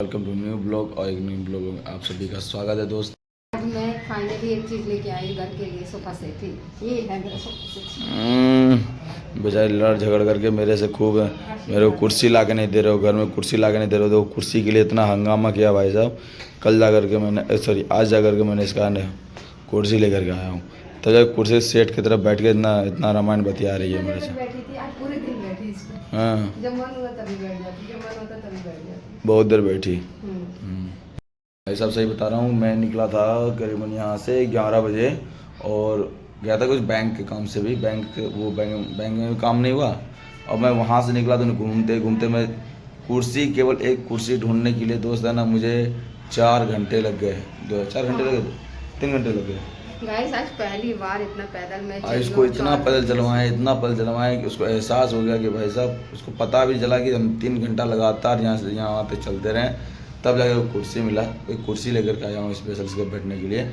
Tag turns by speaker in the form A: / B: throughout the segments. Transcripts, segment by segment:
A: Welcome to new blog और एक new blog में आप सभी का स्वागत है दोस्त।
B: आज मैं फाइनली एक चीज़ लेके आई घर के लिए, सोफा सेट ही। ये है मेरा सोफा सेट।
A: बेचारे लड़ झगड़ करके मेरे से खूब मेरे को कुर्सी ला के नहीं दे रहे हो, घर में कुर्सी ला के नहीं दे रहे हो। तो कुर्सी के लिए इतना हंगामा किया भाई साहब। कल जा करके मैंने सॉरी आज जा करके मैंने इसका कुर्सी लेकर के आया हूँ। तो जब कुर्सी सेट की तरफ बैठ के इतना इतना रामायण बतिया रही है मेरे से।
B: बैठी थी आज पूरे दिन बैठी इस पे।
A: हाँ,
B: जब मन हुआ तभी बैठ जाती, जब मन होता तभी बैठ जाती।
A: बहुत देर बैठी। भाई साहब सही बता रहा हूँ, मैं निकला था करीबन यहाँ से 11 बजे और गया था कुछ बैंक के काम से भी। बैंक में भी काम नहीं हुआ और मैं वहाँ से निकला तो घूमते घूमते मैं कुर्सी, केवल एक कुर्सी ढूंढने के लिए दोस्त है ना, मुझे 4 घंटे लग गए। 4 घंटे लगे, 3 घंटे लग गए।
B: गाइस आज पहली बार इतना पैदल मैं
A: और इसको इतना पैदल चलवाएं कि उसको एहसास हो गया कि भाई साहब उसको पता भी चला कि हम 3 घंटा लगातार यहाँ से यहाँ वहाँ पे चलते रहें, तब जाके वो कुर्सी मिला। एक कुर्सी लेकर के आया हूँ स्पेशल से बैठने के लिए।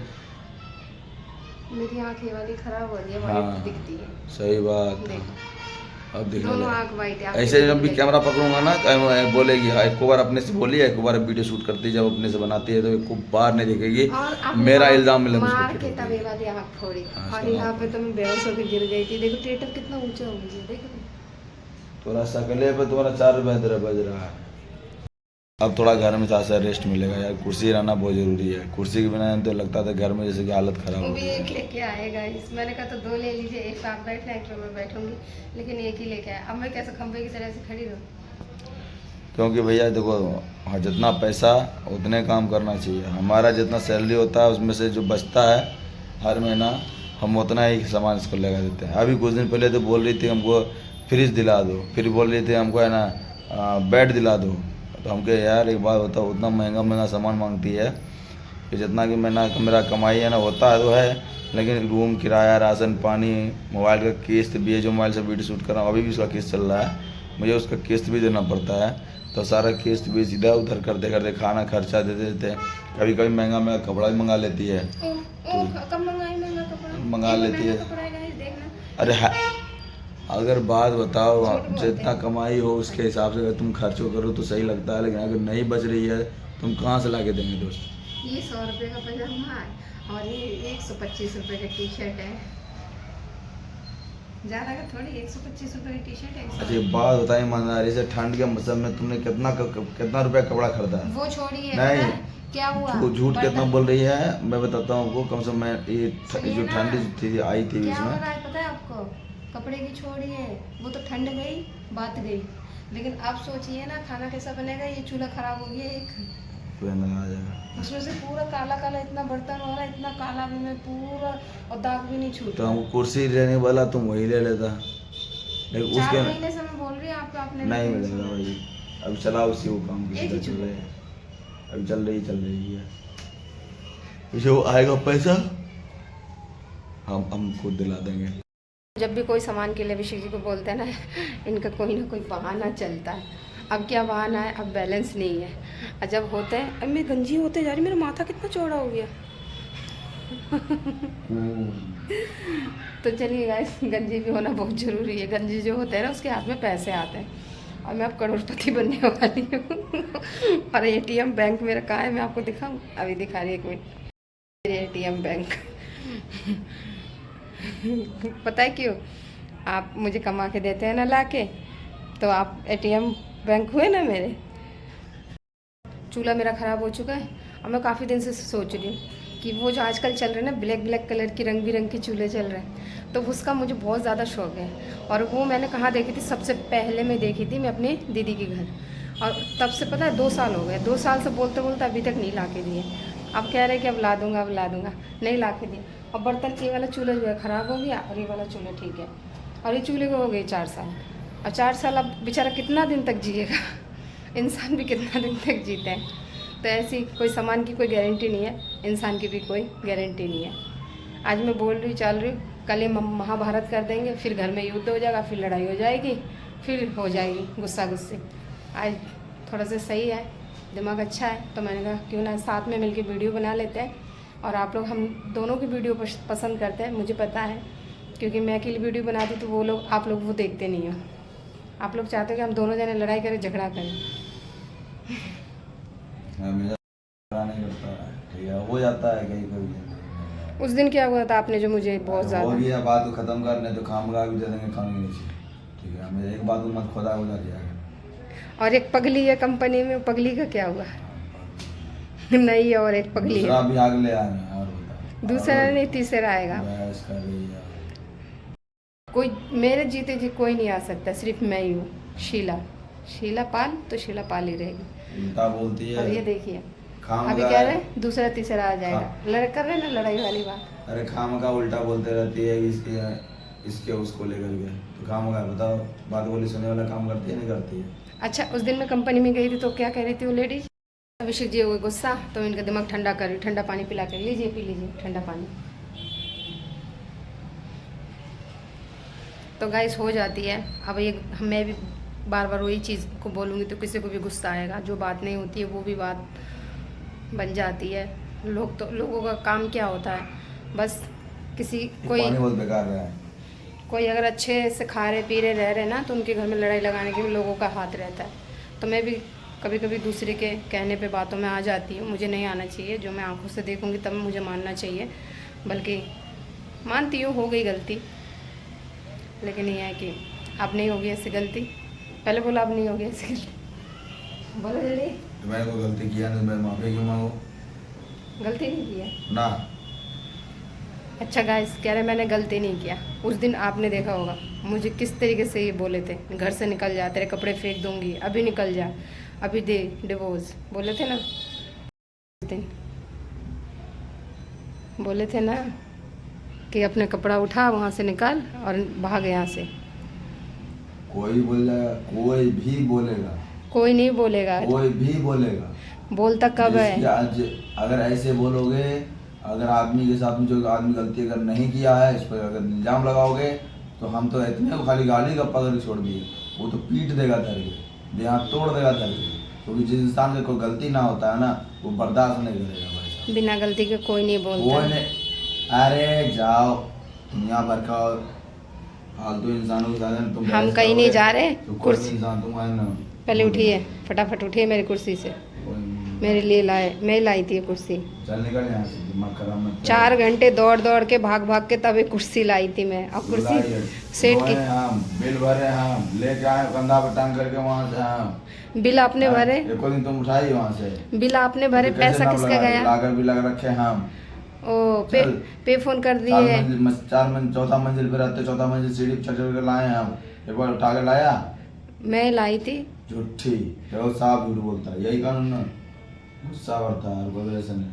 B: मेरी आँखें वाली खराब हो रही है,
A: हाँ
B: वाइट दिखती है।
A: सही बात।
B: देखो
A: अब दिखने
B: दोनों
A: लगा।
B: आँख वाइट है।
A: ऐसे जब भी कैमरा पकड़ूंगा ना बोलेगी हाँ, एक बार अपने से बोली है, एक बार वीडियो शूट करती है, जब अपने से बनाती है तो एक बार नहीं देखेगी। मेरा इल्जाम मिला
B: मार के तवे वाली आँख फोड़ी। और यहाँ पे तो मैं बेहोश होकर गिर गई थी। देखो थिएटर कितना ऊंचा हो गया, देखो
A: थोड़ा सकले पे तुम्हारा 4 रुपये बज रहा है। अब थोड़ा घर में थोड़ा सा रेस्ट मिलेगा यार, कुर्सी रहना बहुत ज़रूरी है। कुर्सी के बिना तो लगता था घर में जैसे कि हालत ख़राब हो
B: भी
A: गई।
B: एक लेके आएगा इस, मैंने कहा तो 2 ले लीजिए, एक आप बैठ लें, एक तो मैं बैठूंगी, लेकिन एक ही लेके आया। अब मैं कैसे खंबे की तरह से खड़ी रहूँ?
A: क्योंकि भैया देखो, हाँ जितना पैसा उतने काम करना चाहिए। हमारा जितना सैलरी होता है उसमें से जो बचता है हर महीना हम उतना ही सामान इसको लगा देते हैं। अभी कुछ दिन पहले तो बोल रही थी हमको फ्रिज दिला दो, फिर बोल रही थी हमको है ना बेड दिला दो। तो हम कहे यार एक बात बताओ, उतना महंगा सामान मांगती है कि जितना कि मेरा कमाई है ना होता है तो है, लेकिन रूम किराया, राशन पानी, मोबाइल का किस्त भी है, जो मोबाइल से वीडियो शूट कर रहा हूँ अभी भी उसका किस्त चल रहा है, मुझे उसका किस्त भी देना पड़ता है। तो सारा किस्त भी सीधा उधर करते करते खाना खर्चा दे देते। कभी कभी महंगा कपड़ा भी मंगा लेती है।
B: कब महंगा कपड़ा
A: मंगा लेती है। अरे अगर बात बताओ, जितना कमाई हो उसके हिसाब से अगर तुम खर्चो करो तो सही लगता है, लेकिन अगर नहीं बच रही है तुम कहाँ से ला के देंगे दोस्त?
B: ये 100 रुपये का पजामा है और ये 125 रुपये का टी शर्ट है। ज़्यादा का थोड़ी 125 रुपये की टी शर्ट है।
A: अच्छा एक बात बताइए ईमानदारी से, ठंड के मौसम में तुमने कितना रुपया कपड़ा खरीदा है?
B: वो छोड़िए,
A: नहीं
B: क्या हुआ?
A: झूठ कितना बोल रही है मैं बताता हूँ आपको। कम से कम मैं ये जो ठंडी थी आई थी
B: क्या हो
A: इसमें।
B: रहा है पता है आपको? कपड़े की छोड़िए, वो तो ठंड गई बात गई, लेकिन आप सोचिए ना खाना कैसा बनेगा। ये चूल्हा खराब हो गया एक,
A: आ जाएगा
B: उसमें से पूरा काला काला इतना बर्तन हो रहा है, इतना काला भी मैं पूरा, और दाग भी नहीं छूटा।
A: तो हमको कुर्सी लेने वाला तुम वही ले लेता, लेकिन
B: 4
A: उसके
B: महीने से मैं बोल रही हूँ आपको, आपने
A: नहीं मिलेगा भाई। अब चला उसी वो काम की
B: एक ही
A: चल रहे हैं, अभी चल रही है। जो आएगा पैसा हम खुद दिला देंगे।
B: जब भी कोई सामान के लिए अभिषेक जी को बोलते हैं ना, इनका कोई ना कोई बहाना चलता है। अब क्या बहाना है? अब बैलेंस नहीं है। और जब होते हैं, अब मैं गंजी होते जा रही, मेरा माथा कितना चौड़ा हो गया। तो चलिए गाइस, गंजी भी होना बहुत ज़रूरी है। गंजी जो होते हैं ना उसके हाथ में पैसे आते हैं और मैं अब करोड़पति बनने वाली हूँ। और ATM बैंक मेरा कहाँ है मैं आपको दिखाऊँ? अभी दिखा रही है, एक मिनट। मेरे ATM बैंक पता है क्यों? आप मुझे कमा के देते हैं ना ला के, तो आप ATM बैंक हुए ना मेरे। चूल्हा मेरा ख़राब हो चुका है और मैं काफ़ी दिन से सोच रही हूँ कि वो जो आजकल चल रहे हैं ना ब्लैक कलर की रंग बिरंग के चूल्हे चल रहे हैं, तो उसका मुझे बहुत ज़्यादा शौक है। और वो मैंने कहाँ देखी थी? सबसे पहले मैं देखी थी मैं अपने दीदी के घर, और तब से पता है 2 साल हो गए। 2 साल से बोलते बोलते अभी तक नहीं ला के दिए। अब कह रहे कि अब ला दूँगा नहीं ला के दिए। और बर्तन ये वाला चूल्हा जो है ख़राब हो गया और ये वाला चूल्हा ठीक है। और ये चूल्हे को हो गए 4 साल, और 4 साल अब बेचारा कितना दिन तक जिएगा? इंसान भी कितना दिन तक जीते हैं। तो ऐसी कोई सामान की कोई गारंटी नहीं है, इंसान की भी कोई गारंटी नहीं है। आज मैं बोल रही चल रही हूँ, कल ये महाभारत कर देंगे, फिर घर में युद्ध हो जाएगा, फिर लड़ाई हो जाएगी, फिर हो जाएगी गुस्सा गुस्सी। आज थोड़ा सा सही है, दिमाग अच्छा है, तो मैंने कहा क्यों ना साथ में मिलके वीडियो बना लेते हैं। और आप लोग हम दोनों की वीडियो पसंद करते हैं, मुझे पता है, क्योंकि मैं अकेली वीडियो बनाती तो वो लोग आप लोग वो देखते नहीं हो। आप लोग चाहते हो कि हम दोनों जने लड़ाई करें, झगड़ा करें।
A: हमेशा नहीं करता है, ठीक है, हो जाता है कहीं कभी।
B: उस दिन क्या हुआ था आपने जो मुझे बहुत
A: हो
B: ज़्यादा
A: गया, बात को खत्म करने तो खामगा भी दे देंगे खाने के नीचे, ठीक है, हमें एक बात को मत खुदा हो जाएगा।
B: और एक पगली है कंपनी में, पगली का क्या हुआ? नहीं, और एक पगली
A: दूसरा
B: है,
A: भी आग ले आए और बता
B: दूसरा नहीं तीसरा आएगा।
A: बहस कर रही है।
B: कोई मेरे जीते जी कोई नहीं आ सकता, सिर्फ मैं ही हूँ, शीला। शीला पाल तो शीला पाल ही रहेगी।
A: उल्टा बोलती है।
B: और ये देखिए
A: खामगा
B: अभी कह रहे दूसरा तीसरा आ जाएगा, लड़ कर रहे ना लड़ाई वाली बात।
A: अरे खामगा उल्टा बोलते रहती है इसके उसको लेकर के, तो खामगा बताओ, बात बोली सुनने वाला काम करती है नहीं करती है।
B: अच्छा, उस दिन मैं कंपनी में गई थी तो क्या कह रही थी वो लेडीज, अभिषेक जी हो गए गुस्सा तो इनका दिमाग ठंडा कर, ठंडा पानी पिला कर, लीजिए पी लीजिए ठंडा पानी। तो गाइस हो जाती है। अब ये मैं भी बार बार वही चीज़ को बोलूँगी तो किसी को भी गुस्सा आएगा, जो बात नहीं होती है वो भी बात बन जाती है। लोगों का काम क्या होता है, बस कोई
A: पानी बहुत बेकार रहा है।
B: कोई अगर अच्छे से खा रहे पी रहे रह रहे ना तो उनके घर में लड़ाई लगाने के भी लोगों का हाथ रहता है। तो मैं भी कभी कभी दूसरे के कहने पे बातों में आ जाती हूँ, मुझे नहीं आना चाहिए, जो मैं आंखों से देखूँगी तब मुझे मानना चाहिए, बल्कि मानती हूँ हो गई गलती, लेकिन ये है कि अब नहीं होगी ऐसी गलती। पहले बोला अब नहीं होगी ऐसी गलती, बोलो जल्दी।
A: तो मैंने कोई गलती किया नहीं, मैं माफी क्यों मांगू?
B: गलती नहीं की है
A: ना।
B: अच्छा गाइस कह रहे मैंने गलती नहीं किया। उस दिन आपने देखा होगा मुझे किस तरीके से ये बोले थे, घर से निकल जा, तेरे कपड़े फेंक दूंगी, अभी निकल जा, अभी दे डिवोर्स, बोले थे ना उस दिन, बोले थे ना कि अपने कपड़ा उठा वहाँ से निकाल और भाग यहाँ से।
A: कोई बोलेगा, कोई भी बोलेगा,
B: कोई नहीं बोलेगा,
A: कोई भी बोलेगा।
B: बोलता कब
A: जिसकी
B: है?
A: आज अगर ऐसे बोलोगे, अगर आदमी के साथ में जो आदमी गलती अगर नहीं किया है इस पर अगर इल्जाम लगाओगे तो हम तो इतने को खाली गाली का पकड़ छोड़ दिए, वो तो पीट देगा धर के, देहात तोड़ देगा धर के, क्योंकि जिस इंसान का कोई गलती ना होता है ना वो बर्दाश्त नहीं करेगा भाई साहब।
B: बिना गलती के कोई नहीं
A: कोई
B: बोलता।
A: नहीं। अरे जाओ, दुनिया भर का फालतू इंसानों के साथ तुम
B: हम
A: बहस
B: कहीं नहीं
A: करोगे,
B: जा रहे।
A: तो कोई
B: कुर्सी
A: भी इंसान तुम आए ना।
B: पहले उठिए, फटाफट उठिए मेरी कुर्सी से, मेरे लिए लाए, मैं लाई थी ये कुर्सी।
A: चल निकल यहाँ से, दिमाग खराब मत कर।
B: 4 घंटे दौड़ दौड़ के भाग भाग के तब एक कुर्सी लाई थी मैं, अब कुर्सी सेट की।
A: हम बिल भरे, हम लेके आए कंधा पर टांग करके वहाँ से, हम
B: बिल आपने भरे,
A: एको दिन तुम उठाई वहाँ से,
B: बिल आपने भरे,
A: तो कैसे
B: पैसा
A: नाम
B: किसका
A: लगा
B: गया?
A: लाकर भी लगा रखे हम।
B: ओ पे फोन कर दिए।
A: चौथा मंजिल पे रहते, चौथा मंजिल सीढ़ी पे चढ़ चढ़ के लाए हम, एक बार उठा के लाया।
B: मैं लाई थी।
A: झूठी, देखो साफ झूठ बोलता है, यही कानून ना, गुस्सा बढ़ता है और कोई वजह से नहीं।